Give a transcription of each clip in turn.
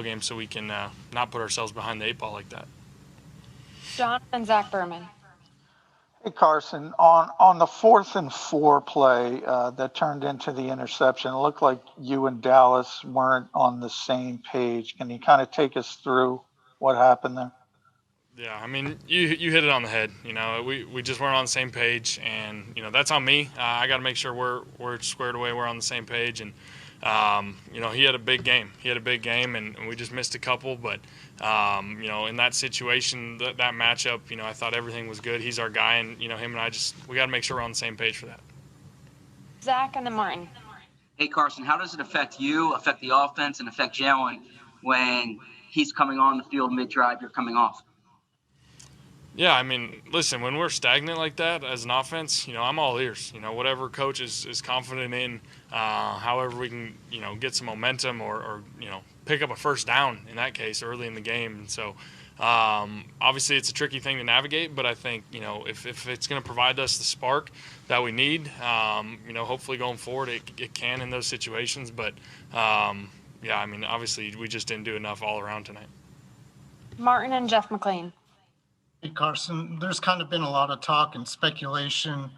game so we can not put ourselves behind the eight ball like that. Jonathan Zach Berman. Hey Carson, on the 4th and 4 play that turned into the interception, it looked like you and Dallas weren't on the same page. Can you kind of take us through what happened there? Yeah, I mean, you hit it on the head. We just weren't on the same page, and that's on me. I got to make sure we're squared away. We're on the same page, and he had a big game. And we just missed a couple. But in that situation, that matchup, I thought everything was good. He's our guy, and him and I we got to make sure we're on the same page for that. Zach and then Martin. Hey Carson, how does it affect you, affect the offense, and affect Jalen when he's coming on the field mid-drive, you're coming off? Yeah, I mean, listen, when we're stagnant like that as an offense, I'm all ears. Whatever coach is confident in, however we can, get some momentum or pick up a first down in that case early in the game. And so, obviously it's a tricky thing to navigate, but I think, if it's going to provide us the spark that we need, hopefully going forward it can in those situations. But, yeah, I mean, obviously we just didn't do enough all around tonight. Martin and Jeff McLean. Hey, Carson, there's kind of been a lot of talk and speculation,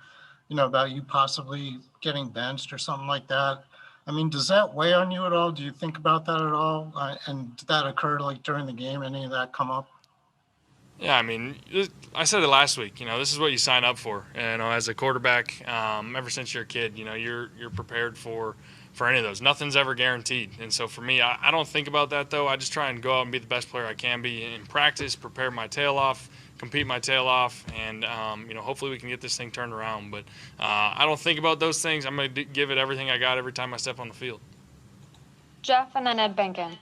about you possibly getting benched or something like that. I mean, does that weigh on you at all? Do you think about that at all? And did that occur during the game? Any of that come up? Yeah, I mean, I said it last week. This is what you sign up for. As a quarterback, ever since you're a kid, you're prepared for any of those. Nothing's ever guaranteed. And so for me, I don't think about that, though. I just try and go out and be the best player I can be in practice, prepare my tail off, compete my tail off, and hopefully we can get this thing turned around. But I don't think about those things. I'm going to give it everything I got every time I step on the field. Jeff and then Ed Benkin.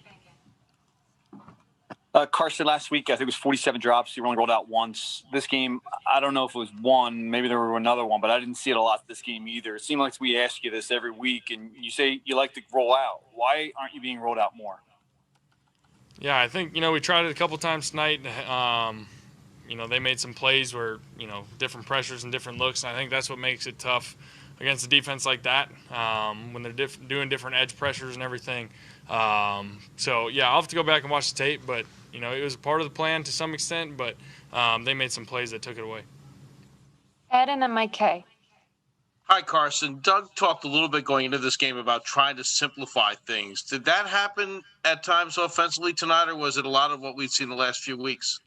Carson, last week, I think it was 47 drops. You only rolled out once. This game, I don't know if it was one. Maybe there were another one, but I didn't see it a lot this game either. It seemed like we ask you this every week, and you say you like to roll out. Why aren't you being rolled out more? Yeah, I think, we tried it a couple times tonight. They made some plays where, different pressures and different looks, and I think that's what makes it tough against a defense like that, when they're doing different edge pressures and everything. So, yeah, I'll have to go back and watch the tape, but, it was a part of the plan to some extent, but they made some plays that took it away. Ed and then Mike Kay. Hi, Carson. Doug talked a little bit going into this game about trying to simplify things. Did that happen at times offensively tonight, or was it a lot of what we've seen the last few weeks?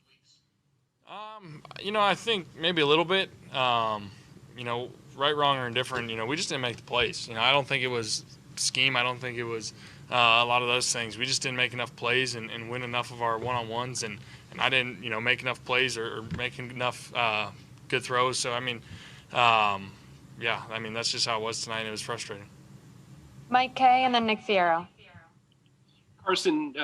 I think maybe a little bit. Right, wrong, or indifferent, we just didn't make the plays. I don't think it was scheme. I don't think it was a lot of those things. We just didn't make enough plays and win enough of our one-on-ones, and I didn't, make enough plays or make enough good throws. So, that's just how it was tonight. It was frustrating. Mike Kay and then Nick Fierro. Carson,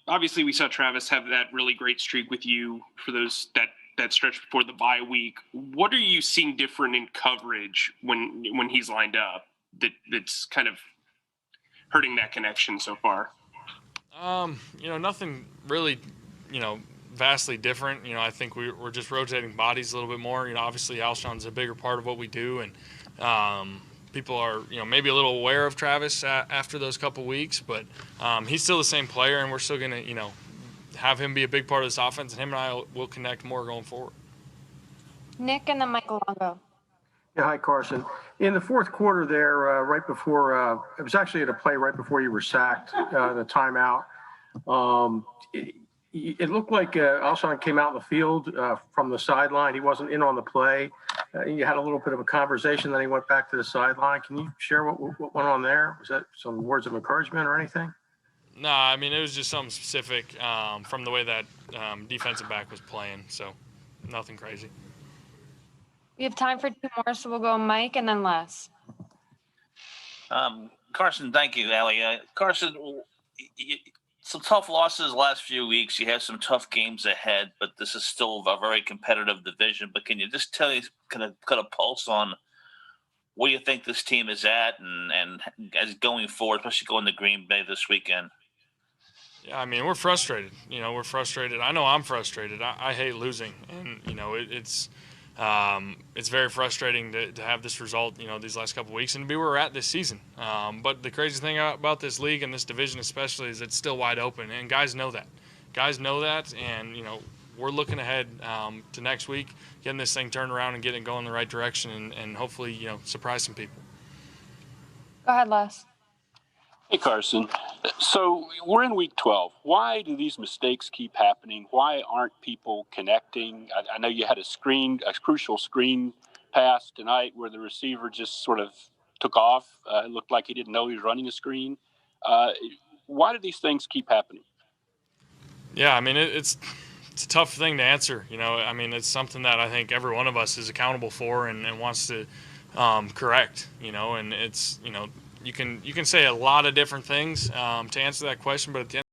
obviously we saw Travis have that really great streak with you for that stretch before the bye week. What are you seeing different in coverage when he's lined up that's kind of hurting that connection so far? Nothing really, vastly different. I think we're just rotating bodies a little bit more. Obviously Alshon's a bigger part of what we do, and people are, maybe a little aware of Travis after those couple weeks, but he's still the same player, and we're still going to, have him be a big part of this offense, and him and I will connect more going forward. Nick and then Michael Longo. Yeah, hi, Carson. In the fourth quarter there, right before, it was actually at a play right before you were sacked, the timeout. It looked like Alshon came out in the field from the sideline. He wasn't in on the play. You had a little bit of a conversation, then he went back to the sideline. Can you share what went on there? Was that some words of encouragement or anything? No, it was just something specific from the way that defensive back was playing, so nothing crazy. We have time for two more, so we'll go Mike and then Les. Carson, thank you, Allie. Carson, some tough losses the last few weeks. You have some tough games ahead, but this is still a very competitive division. But can you just kind of cut a pulse on where you think this team is at and as going forward, especially going to Green Bay this weekend? Yeah, we're frustrated. We're frustrated. I know I'm frustrated. I hate losing, and it's it's very frustrating to have this result, these last couple of weeks and to be where we're at this season. But the crazy thing about this league and this division especially is it's still wide open, and guys know that. And, we're looking ahead to next week, getting this thing turned around and getting it going in the right direction and hopefully, surprise some people. Go ahead, Les. Hey, Carson. So we're in week 12. Why do these mistakes keep happening? Why aren't people connecting? I know you had a crucial screen pass tonight where the receiver just sort of took off. It looked like he didn't know he was running a screen. Why do these things keep happening? Yeah, I mean, it's a tough thing to answer. It's something that I think every one of us is accountable for and wants to correct, and it's, you can say a lot of different things to answer that question, but at the end